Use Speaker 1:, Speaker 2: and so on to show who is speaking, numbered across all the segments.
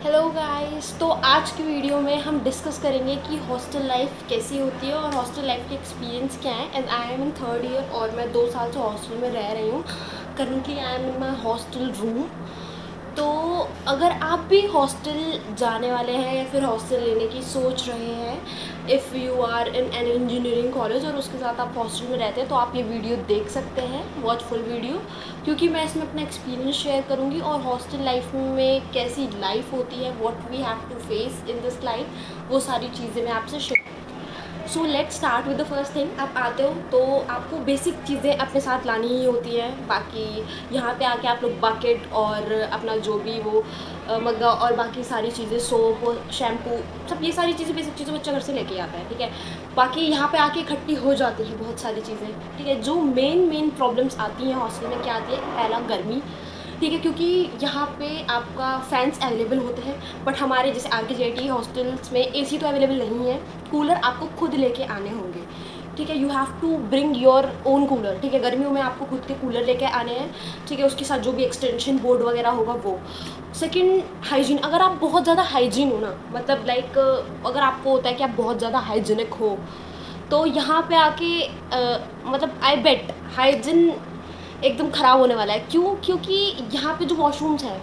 Speaker 1: Hello guys. तो आज की वीडियो में हम डिस्कस करेंगे कि हॉस्टल लाइफ कैसी होती है और हॉस्टल लाइफ के एक्सपीरियंस क्या है। As I am in third year और मैं 2 साल से हॉस्टल में रह रही हूँ। Currently I am in my hostel room. तो अगर आप भी हॉस्टल जाने वाले हैं या फिर हॉस्टल लेने की सोच रहे हैं, if you are in an engineering college और उसके साथ आप हॉस्टल में रहते हैं, तो आप ये वीडियो देख सकते हैं, वॉच फुल वीडियो, क्योंकि मैं इसमें अपना एक्सपीरियंस शेयर करूँगी और हॉस्टल लाइफ में कैसी लाइफ होती है, what we have to face in this life, वो सारी चीज़ें मैं आपसे share. So let start with the first thing. आप आते हो तो आपको बेसिक चीज़ें अपने साथ लानी ही होती है। बाकी यहाँ पे आके आप लोग बकेट और अपना जो भी वो मग्गा और बाकी सारी चीज़ें, सोप, शैम्पू, सब ये सारी चीज़ें, बेसिक चीज़ें बच्चा घर से लेके आता है। ठीक है, बाकी यहाँ पे आके इकट्ठी हो जाती है बहुत सारी चीज़ें। ठीक है, जो मेन प्रॉब्लम्स आती हैं हॉस्टल में, क्या आती है? पहला, गर्मी। ठीक है, क्योंकि यहाँ पे आपका फैंस अवेलेबल होते हैं, बट हमारे जैसे RKJT हॉस्टल्स में एसी तो अवेलेबल नहीं है। कूलर आपको खुद लेके आने होंगे। ठीक है, you have to bring your own cooler. ठीक है, गर्मियों में आपको खुद के कूलर लेके आने हैं। ठीक है, उसके साथ जो भी एक्सटेंशन बोर्ड वगैरह होगा वो। Second, hygiene. अगर आप बहुत ज़्यादा हाइजीन हो ना, मतलब लाइक अगर आपको होता है कि आप बहुत ज़्यादा हाइजीनिक हो, तो यहाँ पे आके मतलब आई बेट हाइजीन एकदम ख़राब होने वाला है। क्यों? क्योंकि यहाँ पे जो वॉशरूम्स हैं,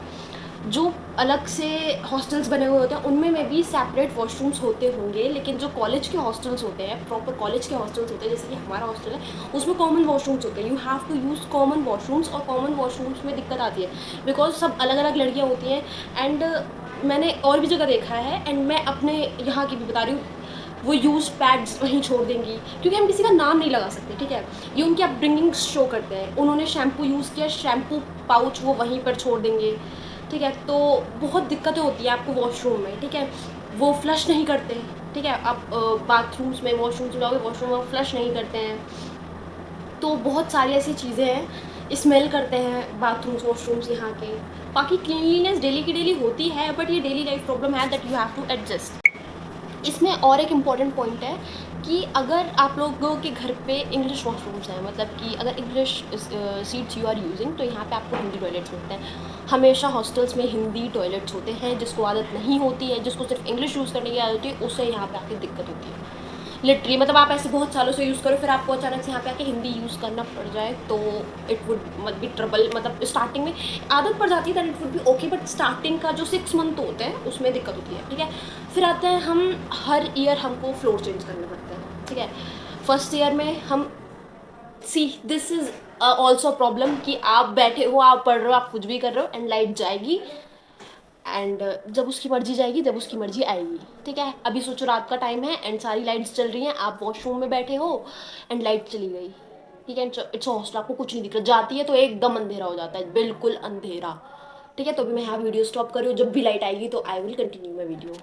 Speaker 1: जो अलग से हॉस्टल्स बने हुए होते हैं, उनमें में भी सेपरेट वॉशरूम्स होते होंगे, लेकिन जो कॉलेज के हॉस्टल्स होते हैं, प्रॉपर कॉलेज के हॉस्टल्स होते हैं, जैसे कि हमारा हॉस्टल है, उसमें कॉमन वॉशरूम्स होते हैं। You have to use common washrooms, और कॉमन वॉशरूम्स में दिक्कत आती है बिकॉज सब अलग अलग लड़कियाँ होती हैं। एंड मैंने और भी जगह देखा है, एंड मैं अपने यहाँ की भी बता रही हूँ, वो यूज पैड्स वहीं छोड़ देंगी, क्योंकि हम किसी का नाम नहीं लगा सकते। ठीक है, ये उनकी अपब्रिंगिंग शो करते हैं। उन्होंने शैम्पू यूज़ किया, शैम्पू पाउच वो वहीं पर छोड़ देंगे। ठीक है, तो बहुत दिक्कतें होती है आपको वॉशरूम में। ठीक है, वो फ्लश नहीं करते। ठीक है, आप बाथरूम्स में, वॉशरूम्स में जाओगे, वॉशरूम में फ्लश नहीं करते हैं। तो बहुत सारी ऐसी चीज़ें हैं, स्मेल करते हैं बाथरूम्स, वॉशरूम्स यहाँ के। बाकी क्लीनलीनेस डेली की डेली होती है, बट ये डेली लाइफ प्रॉब्लम है that you have to adjust. इसमें और एक इम्पॉर्टेंट पॉइंट है कि अगर आप लोगों के घर पे इंग्लिश वॉशरूम्स हैं, मतलब कि अगर English seats you are using, तो यहाँ पे आपको हिंदी टॉयलेट्स मिलते हैं। हमेशा हॉस्टल्स में हिंदी टॉयलेट्स होते हैं। जिसको आदत नहीं होती है, जिसको सिर्फ इंग्लिश यूज़ करने की आदत होती है, उससे यहाँ पे आके दिक्कत होती है लिटरली। मतलब आप ऐसे बहुत सालों से यूज़ करो, फिर आपको अचानक से यहाँ पे आके हिंदी यूज़ करना पड़ जाए, तो इट वुड मत बी ट्रबल। मतलब स्टार्टिंग में आदत पड़ जाती है, that it would be okay, but starting का जो 6 मंथ होते हैं उसमें दिक्कत होती है। ठीक है, फिर आते हैं हम, हर ईयर हमको फ्लोर चेंज करने पड़ते हैं। ठीक है, फर्स्ट ईयर में हम, see this is also problem कि आप बैठे हो, आप पढ़ रहे हो, आप कुछ भी कर रहे हो, एंड लाइट जाएगी, एंड जब उसकी मर्जी जाएगी, जब उसकी मर्जी आएगी। ठीक है, अभी सोचो रात का टाइम है एंड सारी लाइट्स चल रही हैं, आप वॉशरूम में बैठे हो एंड लाइट चली गई। ठीक है, इट्स हॉस्टल, आपको कुछ नहीं दिख रहा, जाती है तो एकदम अंधेरा हो जाता है, बिल्कुल अंधेरा। ठीक है, तो भी मैं यहाँ वीडियो स्टॉप कर रही हूँ। जब भी लाइट आएगी तो I will continue my video.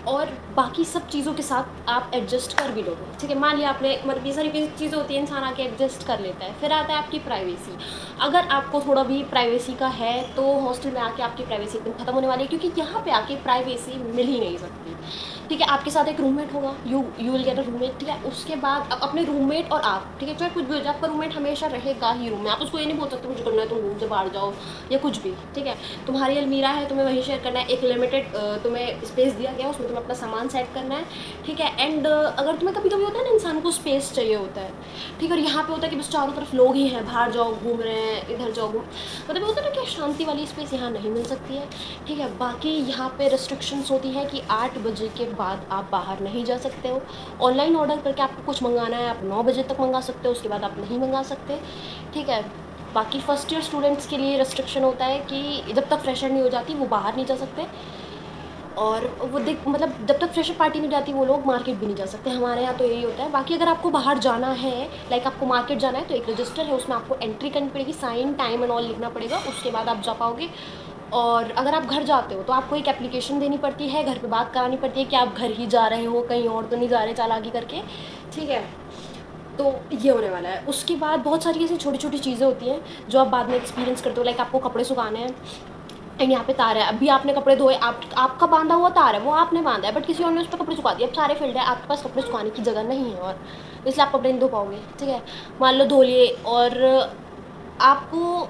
Speaker 1: और बाकी सब चीज़ों के साथ आप एडजस्ट कर भी लोगे। ठीक है, मान लिया आपने, मतलब ये सारी चीज़ें होती हैं, इंसान आके एडजस्ट कर लेता है। फिर आता है आपकी प्राइवेसी। अगर आपको थोड़ा भी प्राइवेसी का है, तो हॉस्टल में आके आपकी प्राइवेसी एकदम खत्म होने वाली है, क्योंकि यहाँ पे आके प्राइवेसी मिल ही नहीं सकती। ठीक है, आपके साथ एक रूममेट होगा, you will get a roommate. ठीक है, उसके बाद अपने रूममेट और आप, ठीक है, चाहे कुछ भी हो जाए, आपका रूममेट हमेशा रहेगा ही रूम में। आप उसको ये नहीं बोल सकते मुझे करना है तुम रूम से बाहर जाओ या कुछ भी। ठीक है, तुम्हारी अलमीरा है, तुम्हें वहीं शेयर करना है, एक लिमिटेड तुम्हें स्पेस दिया गया है, उसमें तुम्हें अपना सामान सेट करना है। ठीक है, एंड अगर तुम्हें कभी कभी होता है ना, इंसान को स्पेस चाहिए होता है। ठीक है, और यहाँ पे होता है कि बस चारों तरफ लोग ही हैं, बाहर जाओ घूम रहे हैं, इधर जाओ मतलब होता है ना कि शांति वाली स्पेस यहाँ नहीं मिल सकती है। ठीक है, बाकी यहाँ पे रिस्ट्रिक्शंस होती हैं कि 8 बजे के बाद आप बाहर नहीं जा सकते हो। ऑनलाइन ऑर्डर करके आपको कुछ मंगाना है, आप 9 बजे तक मंगा सकते हो, उसके बाद आप नहीं मंगा सकते। ठीक है, बाकी फर्स्ट ईयर स्टूडेंट्स के लिए रेस्ट्रिक्शन होता है कि जब तक फ्रेशर नहीं हो जाती वो बाहर नहीं जा सकते, और वो मतलब जब तक फ्रेशर पार्टी नहीं जाती वो लोग मार्केट भी नहीं जा सकते। हमारे यहाँ तो यही होता है। बाकी अगर आपको बाहर जाना है, लाइक आपको मार्केट जाना है, तो एक रजिस्टर है, उसमें आपको एंट्री करनी पड़ेगी, साइन, टाइम एंड ऑल लिखना पड़ेगा, उसके बाद आप जा पाओगे। और अगर आप घर जाते हो तो आपको एक एप्लीकेशन देनी पड़ती है, घर पे बात करानी पड़ती है कि आप घर ही जा रहे हो, कहीं और तो नहीं जा रहे चालाकी करके। ठीक है, तो ये होने वाला है। उसके बाद बहुत सारी ऐसी छोटी छोटी चीज़ें होती हैं जो आप बाद में एक्सपीरियंस करते हो, लाइक आपको कपड़े सुखाने हैं, एंड यहाँ पे तार है, अभी आपने कपड़े धोए, आपका बांधा हुआ तार है, वो आपने बांधा है, बट किसी और ने उस पर कपड़े सुखा दिए। अब सारे फील्ड है, आपके पास कपड़े सुखाने की जगह नहीं है, और इसलिए आप कपड़े नहीं धो पाओगे। ठीक है, मान लो धो लिए, और आपको,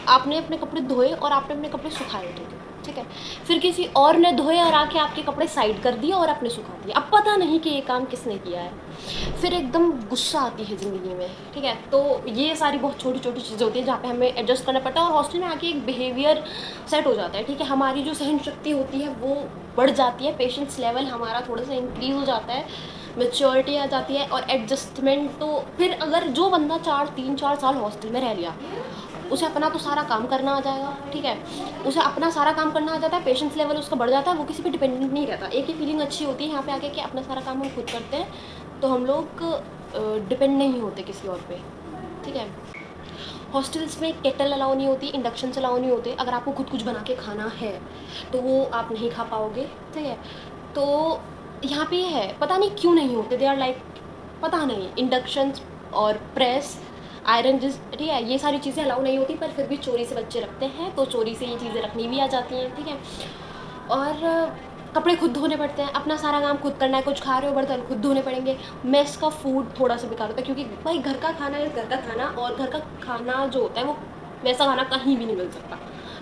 Speaker 1: आपने अपने कपड़े धोए और आपने अपने कपड़े सुखाए, ठीक है, ठीक है। फिर किसी और ने धोए और आके आपके कपड़े साइड कर दिए और आपने सुखा दिए, अब पता नहीं कि ये काम किसने किया है। फिर एकदम गुस्सा आती है ज़िंदगी में, ठीक है। तो ये सारी बहुत छोटी छोटी चीज़ें होती हैं जहाँ पे हमें एडजस्ट करना पड़ता है, और हॉस्टल में आके एक बिहेवियर सेट हो जाता है, ठीक है। हमारी जो सहन शक्ति होती है वो बढ़ जाती है, पेशेंस लेवल हमारा थोड़ा सा इंक्रीज़ हो जाता है, मैच्योरिटी आ जाती है, और एडजस्टमेंट। तो फिर अगर जो बंदा 3-4 साल हॉस्टल में रह लिया, उसे अपना तो सारा काम करना आ जाएगा, ठीक है। उसे अपना सारा काम करना आ जाता है, पेशेंस लेवल उसका बढ़ जाता है, वो किसी पे डिपेंडेंट नहीं रहता। एक ही फीलिंग अच्छी होती है यहाँ पे आके कि अपना सारा काम हम खुद करते हैं, तो हम लोग डिपेंड नहीं होते किसी और पे, ठीक है। हॉस्टल्स में केटल अलाउ नहीं होती, इंडक्शन अलाउ नहीं होते। अगर आपको खुद कुछ बना के खाना है तो वो आप नहीं खा पाओगे, ठीक है। तो यहाँ पे ये है, पता नहीं क्यों नहीं होते, दे आर लाइक, पता नहीं, इंडक्शन और प्रेस, आयरन, जिस, ठीक है, ये सारी चीज़ें अलाउ नहीं होती, पर फिर भी चोरी से बच्चे रखते हैं, तो चोरी से ये चीज़ें रखनी भी आ जाती हैं, ठीक है। और कपड़े खुद धोने पड़ते हैं, अपना सारा काम खुद करना है, कुछ खा रहे हो बर्तन खुद धोने पड़ेंगे। मेस का फूड थोड़ा सा बेकार होता है, क्योंकि भाई घर का खाना है घर का खाना, और घर का खाना जो होता है वो वैसा खाना कहीं भी नहीं मिल सकता,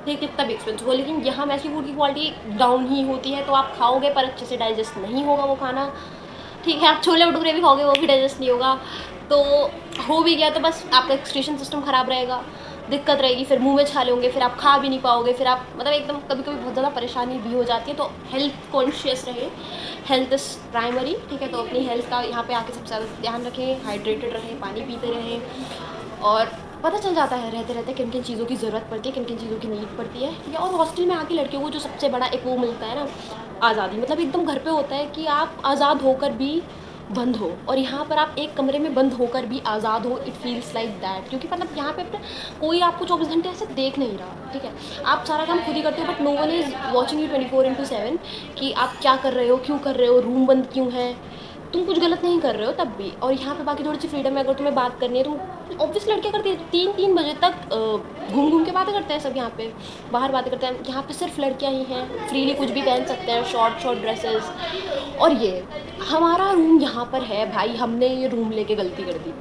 Speaker 1: ठीक है, कितना भी एक्सपेंसिव हो। लेकिन यहाँ मैस की फूड की क्वालिटी डाउन ही होती है, तो आप खाओगे पर अच्छे से डाइजेस्ट नहीं होगा वो खाना, ठीक है। आप छोले भटूरे भी खाओगे वो भी डाइजेस्ट नहीं होगा, तो हो भी गया तो बस आपका एक्सक्रीशन सिस्टम ख़राब रहेगा, दिक्कत रहेगी, फिर मुंह में छाले होंगे, फिर आप खा भी नहीं पाओगे, फिर आप मतलब एकदम कभी कभी बहुत ज़्यादा परेशानी भी हो जाती है। तो हेल्थ कॉन्शियस रहे, हेल्थ इज़ प्राइमरी, ठीक है। तो अपनी हेल्थ का यहाँ पे आके सबसे ज़्यादा ध्यान रखें, हाइड्रेटेड रहें, पानी पीते रहें, और पता चल जाता है रहते रहते किन किन चीज़ों की ज़रूरत पड़ती है, किन किन चीज़ों की नीड पड़ती है, ठीक है। और हॉस्टल में आके लड़कियों को जो सबसे बड़ा एक वो मिलता है ना, आज़ादी, मतलब एकदम घर पे होता है कि आप आज़ाद होकर भी बंद हो, और यहाँ पर आप एक कमरे में बंद होकर भी आज़ाद हो, इट फील्स लाइक दैट, क्योंकि मतलब यहाँ पे कोई आपको 24 घंटे ऐसे देख नहीं रहा, ठीक है। आप सारा काम खुद ही करते हो, but no one is watching you 24/7 कि आप क्या कर रहे हो, क्यों कर रहे हो, रूम बंद क्यों है, तुम कुछ गलत नहीं कर रहे हो तब भी। और यहाँ पे बाकी थोड़ी सी फ्रीडम है, अगर तुम्हें बात करनी है, तुम ऑब्वियस लड़कियाँ करती है 3-3 बजे तक घूम घूम के बातें करते हैं सब, यहाँ पे बाहर बातें करते हैं। यहाँ पे सिर्फ लड़कियाँ ही हैं, फ्रीली कुछ भी पहन सकते हैं, शॉर्ट ड्रेसेस। और ये हमारा रूम यहाँ पर है भाई, हमने ये रूम लेके गलती कर दी।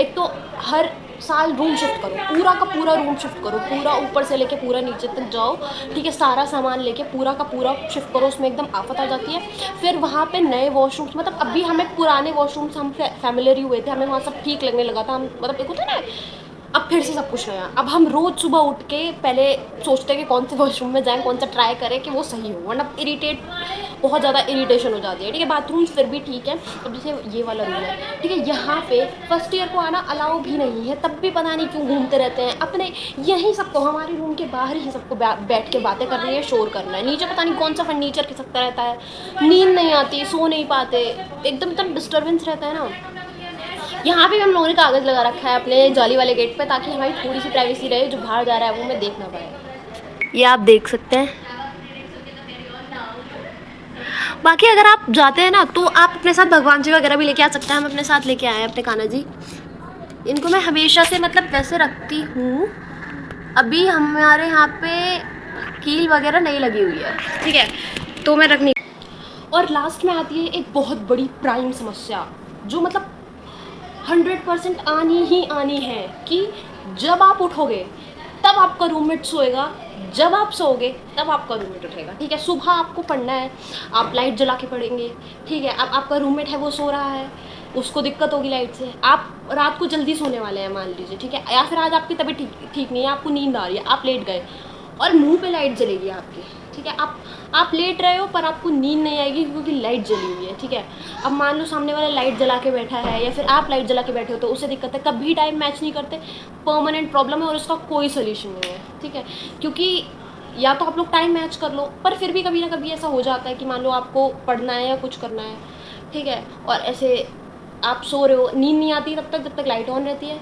Speaker 1: एक तो हर साल रूम शिफ्ट करो, पूरा का पूरा रूम शिफ्ट करो, पूरा ऊपर से लेके पूरा नीचे तक जाओ, ठीक है, सारा सामान लेके पूरा का पूरा शिफ्ट करो, उसमें एकदम आफत आ जाती है। फिर वहाँ पे नए वॉशरूम्स, मतलब अभी हमें पुराने वॉशरूम्स हम फैमिलियर हुए थे, हमें वहाँ सब ठीक लगने लगा था, हम मतलब एक होता है ना, अब फिर से सब कुछ नया। अब हम रोज़ सुबह उठ के पहले सोचते हैं कि कौन से वॉशरूम में जाएं, कौन सा ट्राई करें कि वो सही हो, वरना बहुत ज़्यादा इरिटेशन हो जाती है, ठीक है। बाथरूम फिर भी ठीक है, अब जैसे ये वाला रूम है, ठीक है, यहाँ पे फर्स्ट ईयर को आना अलाउ भी नहीं है, तब भी पता नहीं क्यों घूमते रहते हैं अपने, यहीं सबको, हमारे रूम के बाहर ही सबको बैठ के बातें करनी है, शोर करना है, नीचे पता नहीं कौन सा फर्नीचर खिसकता रहता है, नींद नहीं आती, सो नहीं पाते, एकदम डिस्टर्बेंस रहता है ना। यहाँ पे भी हम लोगों ने कागज़ लगा रखा है अपने जाली वाले गेट पे, ताकि हमारी थोड़ी सी प्राइवेसी रहे, जो बाहर जा रहा है वो हमें देख ना पाए। ये आप देख सकते हैं। बाकी अगर आप जाते हैं ना तो आप अपने साथ भगवान जी वगैरह भी लेके आ सकते हैं। हम अपने साथ लेके आए हैं अपने कान्हा जी, इनको मैं हमेशा से मतलब वैसे रखती हूँ। अभी हमारे यहाँ पे कील वगैरह नहीं लगी हुई है, ठीक है, तो मैं रखनी। और लास्ट में आती है एक बहुत बड़ी प्राइम समस्या, जो मतलब 100% आनी ही आनी है, कि जब आप उठोगे तब आपका रूममेट सोएगा, जब आप सोओगे तब आपका रूममेट उठेगा, ठीक है। सुबह आपको पढ़ना है, आप लाइट जला के पढ़ेंगे, ठीक है। अब आपका रूममेट है वो सो रहा है, उसको दिक्कत होगी लाइट से, आप रात को जल्दी सोने वाले हैं मान लीजिए, ठीक है, या फिर आज आपकी तबीयत ठीक नहीं है, आपको नींद आ रही है, आप लेट गए और मुंह पे लाइट जलेगी आपकी, ठीक है। आप लेट रहे हो पर आपको नींद नहीं आएगी क्योंकि लाइट जली हुई है, ठीक है। अब मान लो सामने वाला लाइट जला के बैठा है, या फिर आप लाइट जला के बैठे हो, तो उसे दिक्कत है, कभी टाइम मैच नहीं करते, परमानेंट प्रॉब्लम है, और इसका कोई सोल्यूशन नहीं है, ठीक है। क्योंकि या तो आप लोग टाइम मैच कर लो, पर फिर भी कभी ना कभी ऐसा हो जाता है कि मान लो आपको पढ़ना है या कुछ करना है, ठीक है, और ऐसे आप सो रहे हो, नींद नहीं आती तब तक जब तक लाइट ऑन रहती है,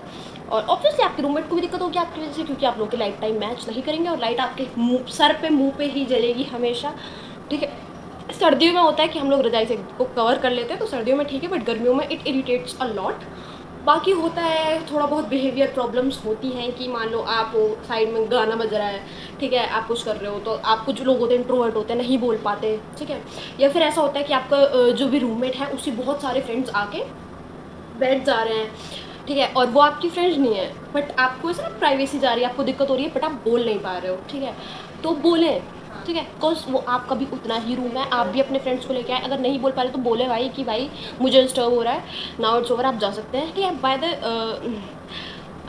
Speaker 1: और ऑब्वियसली आपके रूममेट को भी दिक्कत होगी आपकी वजह से, क्योंकि आप लोग के लाइट टाइम मैच नहीं करेंगे, और लाइट आपके मुंह पे ही जलेगी हमेशा, ठीक है। सर्दियों में होता है कि हम लोग रजाई से को कवर कर लेते हैं, तो सर्दियों में ठीक है, बट गर्मियों में इट इरिटेट्स अ लॉट। बाकी होता है थोड़ा बहुत बिहेवियर प्रॉब्लम्स होती हैं, कि मान लो आप साइड में गाना बज रहा है, ठीक है, आप कुछ कर रहे हो, तो आप, कुछ लोग होते हैं इंट्रोवर्ट होते हैं, नहीं बोल पाते, ठीक है। या फिर ऐसा होता है कि आपका जो भी रूममेट है उससे बहुत सारे फ्रेंड्स आके बैठ जा रहे हैं, ठीक है, और वो आपकी फ्रेंड्स नहीं है, बट आपको ऐसा ना प्राइवेसी जा रही है, आपको दिक्कत हो रही है, बट आप बोल नहीं पा रहे हो, ठीक है, तो बोलें, ठीक है, बिकॉज वो आपका भी उतना ही रूम है, आप भी अपने फ्रेंड्स को लेके आए, अगर नहीं बोल पा रहे तो बोले भाई कि भाई मुझे डिस्टर्ब हो रहा है, नाउ इट्स ओवर, आप जा सकते हैं। ठीक है, by the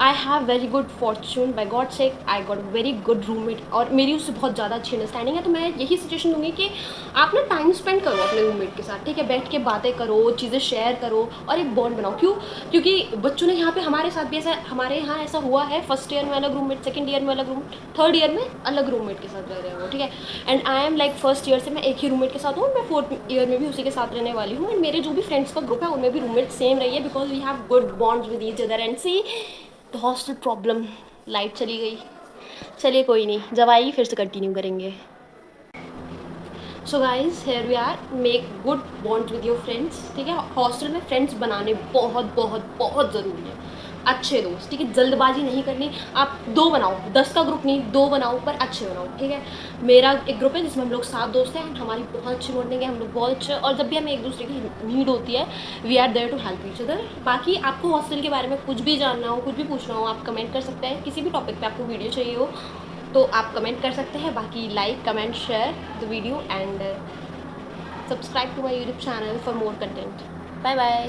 Speaker 1: I have very good fortune, by God से I got very good roommate, और मेरी उससे बहुत ज़्यादा अच्छी अंडरस्टैंडिंग है। तो मैं यही सजेशन दूंगी कि आप ना टाइम स्पेंड करो अपने रूममेट के साथ, ठीक है, बैठ के बातें करो, चीज़ें शेयर करो और एक बॉन्ड बनाओ। क्यों? क्योंकि बच्चों ने यहाँ पे, हमारे साथ भी ऐसा, हमारे यहाँ ऐसा हुआ है, फर्स्ट ईयर में अलग रूममेट, सेकंड ईयर में अलग रूम, थर्ड ईयर में अलग रूममेट के साथ रह रहे हो, ठीक है। And I am like first year से मैं एक ही रूममेट के साथ हूँ, मैं फोर्थ ईयर में भी उसी के साथ रहने वाली हूँ। एंड मेरे जो भी फ्रेंड्स का ग्रुप है उनमें भी रूममेट सेम रही है, because we have good bonds with each other. And see the hostel problem, light चली गई, चलिए कोई नहीं, जब आएगी फिर से कंटिन्यू करेंगे। So guys here we are, make good bond with your friends, ठीक है। हॉस्टल में फ्रेंड्स बनाने बहुत बहुत बहुत ज़रूरी है, अच्छे दोस्त, ठीक है, जल्दबाजी नहीं करनी। आप 2 बनाओ, 10 का ग्रुप नहीं, 2 बनाओ, पर अच्छे बनाओ, ठीक है। मेरा एक ग्रुप है जिसमें हम लोग 7 दोस्त हैं, एंड हमारी बहुत अच्छी बॉन्डिंग है, हम लोग बहुत अच्छे, और जब भी हमें एक दूसरे की नीड होती है we are there to help each other. बाकी आपको हॉस्टल के बारे में कुछ भी जानना हो, कुछ भी पूछना हो, आप कमेंट कर सकते हैं, किसी भी टॉपिक पे आपको वीडियो चाहिए हो तो आप कमेंट कर सकते हैं। बाकी like, comment, share the video and subscribe to my YouTube channel for more content. Bye bye.